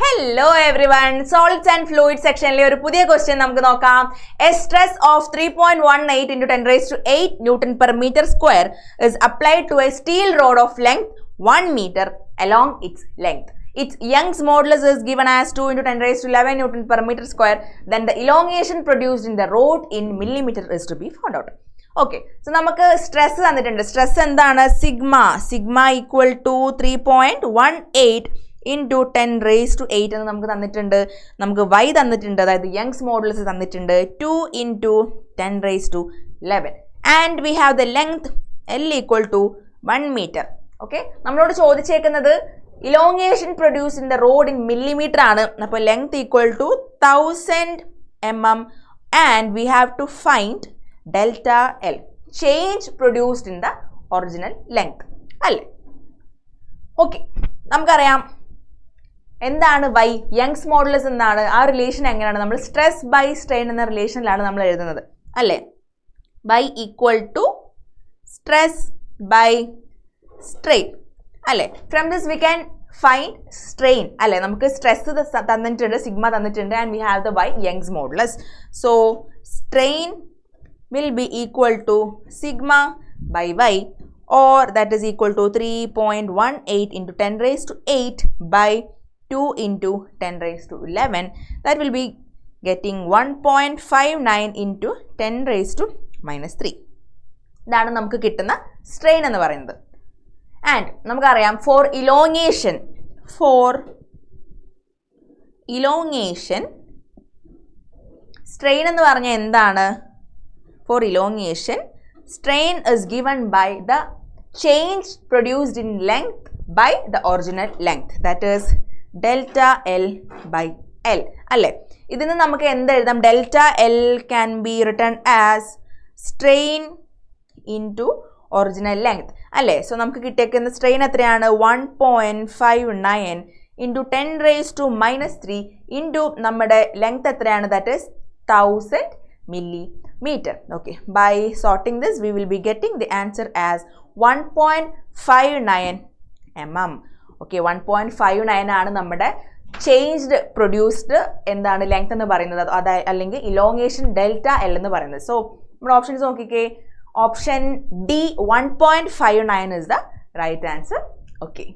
Hello everyone, solids and fluids sectionle oru pudhiya question namukku nokkam. A stress of 3.18 into 10 raised to 8 Newton per meter square is applied to a steel rod of length 1 meter along its length. Its Young's modulus is given as 2 into 10 raised to 11 Newton per meter square. Then the elongation produced in the rod in millimeter is to be found out. Okay, so നമുക്ക് stress തന്നിട്ടുണ്ട്. Stress എന്താണ്? Sigma equal to 3.18 into 10 raise to 8 എന്ന് നമുക്ക് തന്നിട്ടുണ്ട്. നമുക്ക് y തന്നിട്ടുണ്ട്, അതായത് Young's modulus തന്നിട്ടുണ്ട് 2 into 10 raise to 11 and we have the length L equal to 1 metre. Okay, നമ്മളോട് ചോദിച്ചേക്കുന്നത് elongation produce in the rod in millimetre ആണ്. അപ്പോൾ length equal to 1000 mm and we have to find delta L, change produced in the original length അല്ലേ? Okay, നമുക്കറിയാം എന്താണ് y, young's modulus എന്താണ്, ആ relation എങ്ങനെയാണ്? നമ്മൾ സ്ട്രെസ് ബൈ സ്ട്രെയിൻ എന്ന റിലേഷനിലാണ് നമ്മൾ എഴുതുന്നത് അല്ലേ? y equal to stress by strain അല്ലേ? From this we can find strain അല്ലേ? നമുക്ക് സ്ട്രെസ് തന്നിട്ടുണ്ട്, സിഗ്മ തന്നിട്ടുണ്ട് and we have the y, young's modulus. So strain will be equal to sigma by y, or that is equal to 3.18 into 10 raised to 8 by 2 into 10 raised to 11. That will be getting 1.59 into 10 raised to minus 3. ഇതാണ് നമുക്ക് കിട്ടുന്ന strain എന്ന് പറയുന്നത്. And നമുക്കറിയാം four elongation strain എന്ന് പറഞ്ഞാൽ എന്താണ്? For elongation, strain is given by the change produced in length by the original length, that is delta L by L അല്ലേ? ഇതിന് നമുക്ക് എന്ത് എഴുതാം? Delta L can be written as strain into original length അല്ലേ? So നമുക്ക് കിട്ടിയേക്കുന്ന strain എത്രയാണ്? 1.59 into 10 raised to minus 3 into നമ്മുടെ length എത്രയാണ്? that is 1000 millimeter. Okay, by sorting this we will be getting the answer as 1.59 mm. Okay, 1.59 ആണ് നമ്മുടെ changed produced എന്താണ് length എന്ന് പറയുന്നത്, അതായത് അല്ലെങ്കിൽ ഇലോങ്ങേഷൻ ഡെൽറ്റ L എന്ന് പറയുന്നത്. സോ നമ്മുടെ ഓപ്ഷൻസ് നോക്കിക്കേ. Option D 1.59 is the right answer. Okay.